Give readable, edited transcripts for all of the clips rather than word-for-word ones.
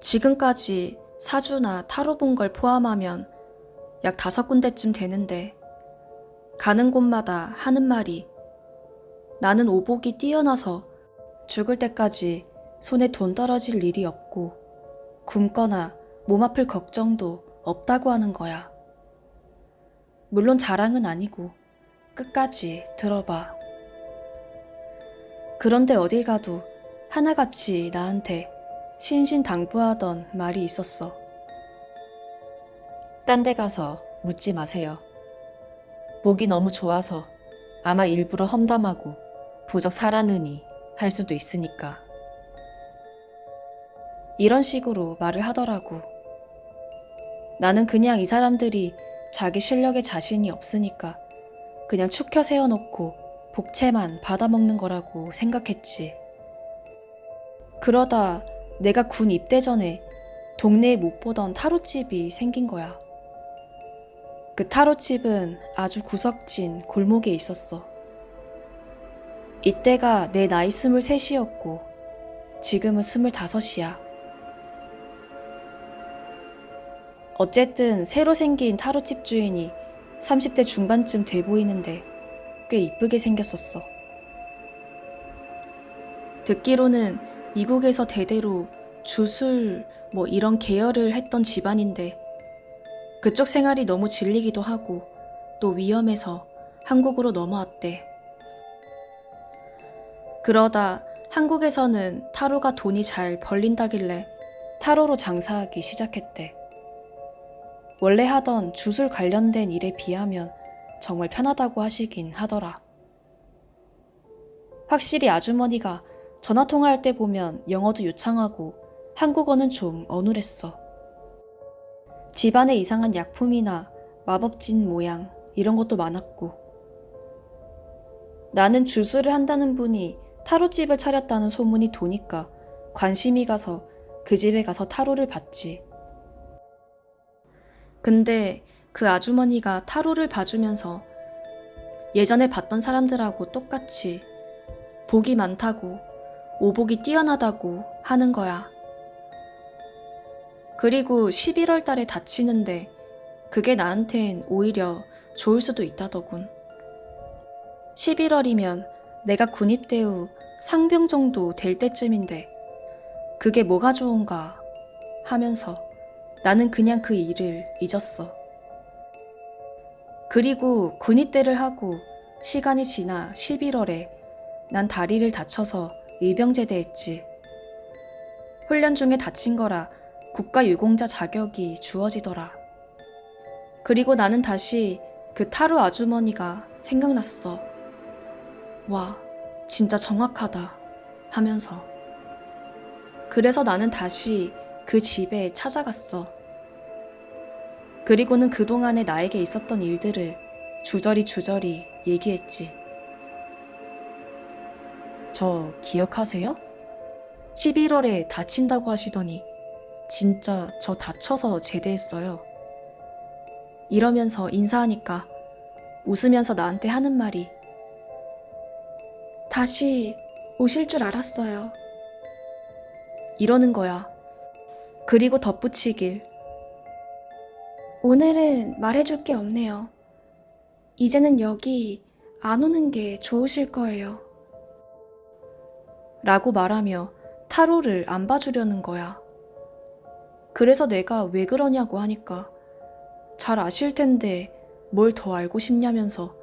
지금까지 사주나 타로 본 걸 포함하면 약 5군데쯤 되는데 가는 곳마다 하는 말이 나는 오복이 뛰어나서 죽을 때까지 손에 돈 떨어질 일이 없고 굶거나 몸 아플 걱정도 없다고 하는 거야. 물론 자랑은 아니고 끝까지 들어봐. 그런데 어딜 가도 하나같이 나한테 신신당부하던 말이 있었어. 딴 데 가서 묻지 마세요. 보기 너무 좋아서 아마 일부러 험담하고 부적 사라느니 할 수도 있으니까. 이런 식으로 말을 하더라고. 나는 그냥 이 사람들이 자기 실력에 자신이 없으니까 그냥 축 켜 세워놓고 복채만 받아먹는 거라고 생각했지. 그러다 내가 군 입대 전에 동네에 못 보던 타로집이 생긴 거야. 그 타로집은 아주 구석진 골목에 있었어. 이때가 내 나이 23이었고 지금은 25이야. 어쨌든 새로 생긴 타로집 주인이 30대 중반쯤 돼 보이는데 꽤 이쁘게 생겼었어. 듣기로는 미국에서 대대로 주술 이런 계열을 했던 집안인데 그쪽 생활이 너무 질리기도 하고 또 위험해서 한국으로 넘어왔대. 그러다 한국에서는 타로가 돈이 잘 벌린다길래 타로로 장사하기 시작했대. 원래 하던 주술 관련된 일에 비하면 정말 편하다고 하시긴 하더라. 확실히 아주머니가 전화통화할 때 보면 영어도 유창하고 한국어는 좀 어눌했어. 집안에 이상한 약품이나 마법진 모양 이런 것도 많았고 나는 주술을 한다는 분이 타로집을 차렸다는 소문이 도니까 관심이 가서 그 집에 가서 타로를 봤지. 근데 그 아주머니가 타로를 봐주면서 예전에 봤던 사람들하고 똑같이 복이 많다고 오복이 뛰어나다고 하는 거야. 그리고 11월 달에 다치는데 그게 나한텐 오히려 좋을 수도 있다더군. 11월이면 내가 군입대 후 상병 정도 될 때쯤인데 그게 뭐가 좋은가 하면서 나는 그냥 그 일을 잊었어. 그리고 군입대를 하고 시간이 지나 11월에 난 다리를 다쳐서 의병제대했지. 훈련 중에 다친 거라 국가유공자 자격이 주어지더라. 그리고 나는 다시 그 타로 아주머니가 생각났어. 와, 진짜 정확하다 하면서. 그래서 나는 다시 그 집에 찾아갔어. 그리고는 그동안에 나에게 있었던 일들을 주저리 얘기했지. 저 기억하세요? 11월에 다친다고 하시더니 진짜 저 다쳐서 제대했어요. 이러면서 인사하니까 웃으면서 나한테 하는 말이 다시 오실 줄 알았어요. 이러는 거야. 그리고 덧붙이길 오늘은 말해줄 게 없네요. 이제는 여기 안 오는 게 좋으실 거예요. 라고 말하며 타로를 안 봐주려는 거야. 그래서 내가 왜 그러냐고 하니까 잘 아실 텐데 뭘 더 알고 싶냐면서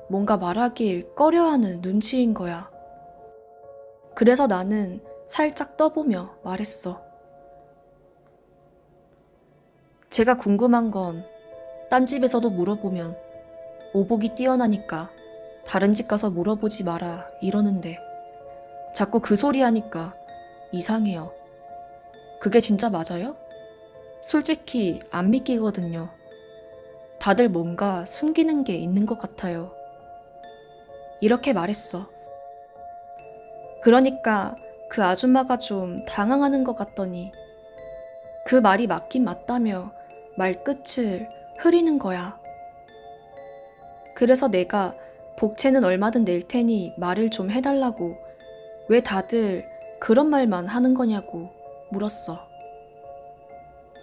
뭔가 말하길 꺼려하는 눈치인 거야. 그래서 나는 살짝 떠보며 말했어. 제가 궁금한 건 딴 집에서도 물어보면 오복이 뛰어나니까 다른 집 가서 물어보지 마라 이러는데 자꾸 그 소리 하니까 이상해요. 그게 진짜 맞아요? 솔직히 안 믿기거든요. 다들 뭔가 숨기는 게 있는 것 같아요. 이렇게 말했어. 그러니까 그 아줌마가 좀 당황하는 것 같더니 그 말이 맞긴 맞다며 말끝을 흐리는 거야. 그래서 내가 복채는 얼마든 낼 테니 말을 좀 해달라고 왜 다들 그런 말만 하는 거냐고 물었어.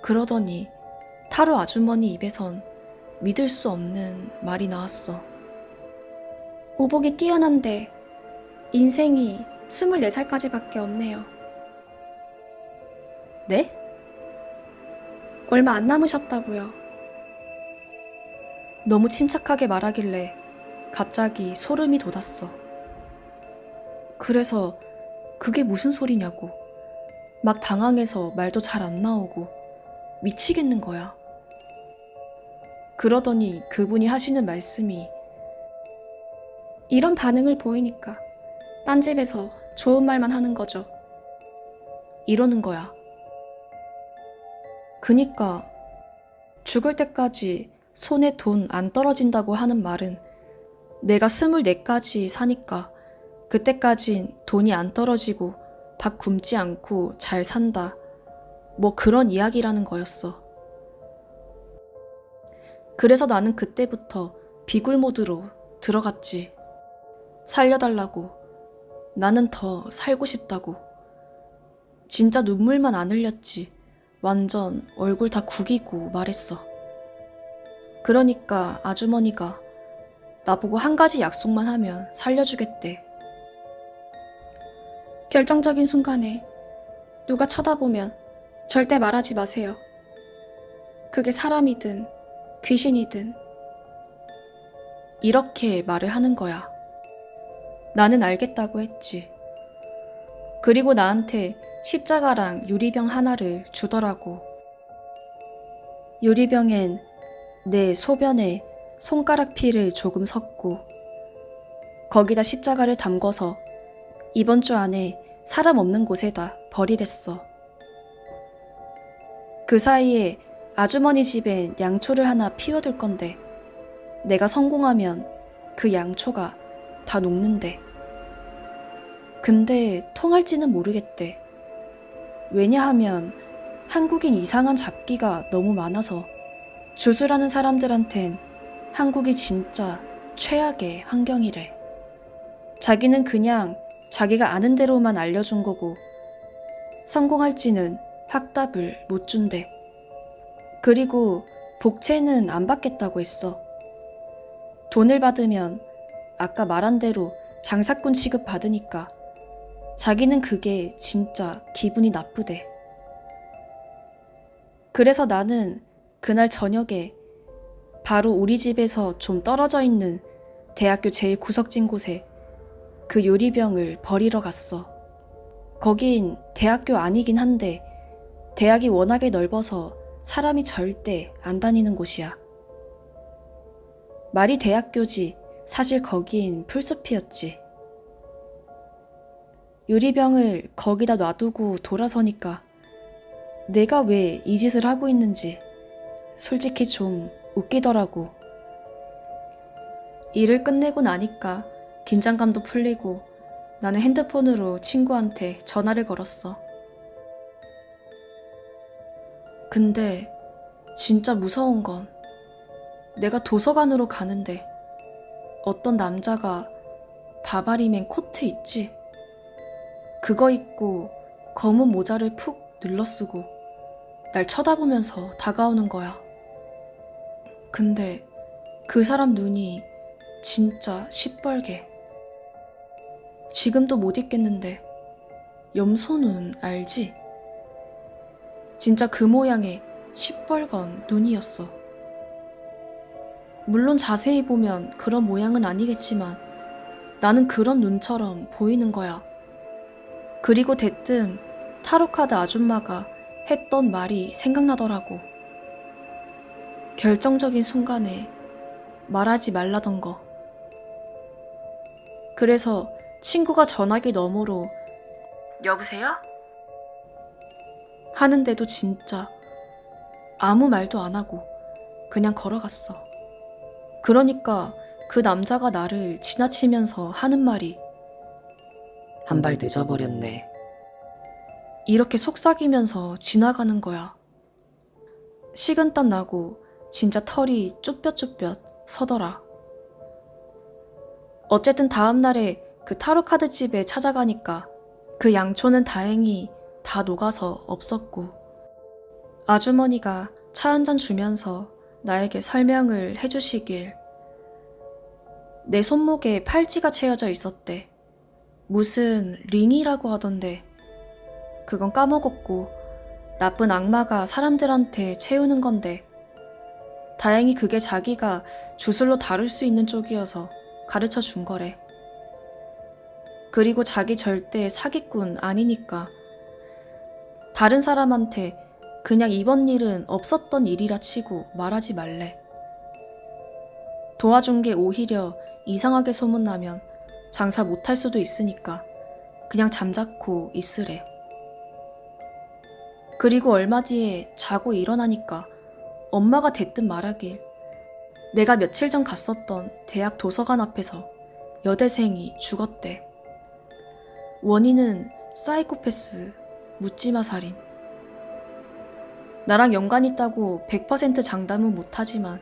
그러더니 타로 아주머니 입에선 믿을 수 없는 말이 나왔어. 오복이 뛰어난데 인생이 24살까지밖에 없네요. 네? 얼마 안 남으셨다고요. 너무 침착하게 말하길래 갑자기 소름이 돋았어. 그래서 그게 무슨 소리냐고. 막 당황해서 말도 잘 안 나오고 미치겠는 거야. 그러더니 그분이 하시는 말씀이 이런 반응을 보이니까 딴 집에서 좋은 말만 하는 거죠. 이러는 거야. 그니까 죽을 때까지 손에 돈 안 떨어진다고 하는 말은 내가 24까지 사니까 그때까진 돈이 안 떨어지고 밥 굶지 않고 잘 산다. 뭐 그런 이야기라는 거였어. 그래서 나는 그때부터 비굴 모드로 들어갔지. 살려달라고. 나는 더 살고 싶다고. 진짜 눈물만 안 흘렸지. 완전 얼굴 다 구기고 말했어. 그러니까 아주머니가 나보고 한 가지 약속만 하면 살려주겠대. 결정적인 순간에 누가 쳐다보면 절대 말하지 마세요. 그게 사람이든 귀신이든. 이렇게 말을 하는 거야. 나는 알겠다고 했지. 그리고 나한테 십자가랑 유리병 하나를 주더라고. 유리병엔 내 소변에 손가락 피를 조금 섞고 거기다 십자가를 담궈서 이번 주 안에 사람 없는 곳에다 버리랬어. 그 사이에 아주머니 집엔 양초를 하나 피워둘 건데 내가 성공하면 그 양초가 다 녹는데. 근데 통할지는 모르겠대. 왜냐하면 한국인 이상한 잡기가 너무 많아서 주술하는 사람들한텐 한국이 진짜 최악의 환경이래. 자기는 그냥 자기가 아는 대로만 알려준 거고 성공할지는 확답을 못 준대. 그리고 복채는 안 받겠다고 했어. 돈을 받으면 아까 말한 대로 장사꾼 취급 받으니까 자기는 그게 진짜 기분이 나쁘대. 그래서 나는 그날 저녁에 바로 우리 집에서 좀 떨어져 있는 대학교 제일 구석진 곳에 그 유리병을 버리러 갔어. 거긴 대학교 아니긴 한데 대학이 워낙에 넓어서 사람이 절대 안 다니는 곳이야. 말이 대학교지 사실 거긴 풀숲이었지. 유리병을 거기다 놔두고 돌아서니까 내가 왜 이 짓을 하고 있는지 솔직히 좀 웃기더라고. 일을 끝내고 나니까 긴장감도 풀리고 나는 핸드폰으로 친구한테 전화를 걸었어. 근데 진짜 무서운 건 내가 도서관으로 가는데 어떤 남자가 바바리맨 코트 있지? 그거 입고 검은 모자를 푹 눌러쓰고 날 쳐다보면서 다가오는 거야. 근데 그 사람 눈이 진짜 시뻘게. 지금도 못 잊겠는데 염소눈 알지? 진짜 그 모양의 시뻘건 눈이었어. 물론 자세히 보면 그런 모양은 아니겠지만 나는 그런 눈처럼 보이는 거야. 그리고 대뜸 타로카드 아줌마가 했던 말이 생각나더라고. 결정적인 순간에 말하지 말라던 거. 그래서 친구가 전화기 너머로 여보세요? 하는데도 진짜 아무 말도 안 하고 그냥 걸어갔어. 그러니까 그 남자가 나를 지나치면서 하는 말이 한 발 늦어버렸네. 이렇게 속삭이면서 지나가는 거야. 식은땀 나고 진짜 털이 쭈뼛쭈뼛 서더라. 어쨌든 다음날에 그 타로카드 집에 찾아가니까 그 양초는 다행히 다 녹아서 없었고 아주머니가 차 한 잔 주면서 나에게 설명을 해주시길 내 손목에 팔찌가 채여져 있었대. 무슨 링이라고 하던데 그건 까먹었고 나쁜 악마가 사람들한테 채우는 건데 다행히 그게 자기가 주술로 다룰 수 있는 쪽이어서 가르쳐 준 거래. 그리고 자기 절대 사기꾼 아니니까 다른 사람한테 그냥 이번 일은 없었던 일이라 치고 말하지 말래. 도와준 게 오히려 이상하게 소문나면 장사 못할 수도 있으니까 그냥 잠자코 있으래. 그리고 얼마 뒤에 자고 일어나니까 엄마가 대뜸 말하길 내가 며칠 전 갔었던 대학 도서관 앞에서 여대생이 죽었대. 원인은 사이코패스, 묻지마 살인. 나랑 연관 있다고 100% 장담은 못하지만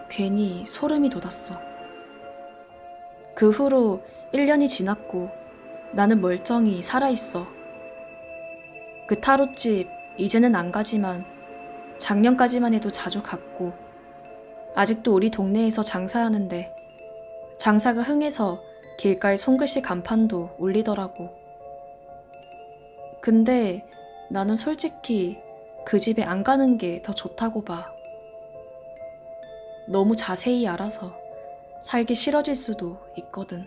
괜히 소름이 돋았어. 그 후로 1년이 지났고 나는 멀쩡히 살아있어. 그 타로집 이제는 안 가지만 작년까지만 해도 자주 갔고 아직도 우리 동네에서 장사하는데 장사가 흥해서 길가에 손글씨 간판도 올리더라고. 근데 나는 솔직히 그 집에 안 가는 게 더 좋다고 봐. 너무 자세히 알아서 살기 싫어질 수도 있거든.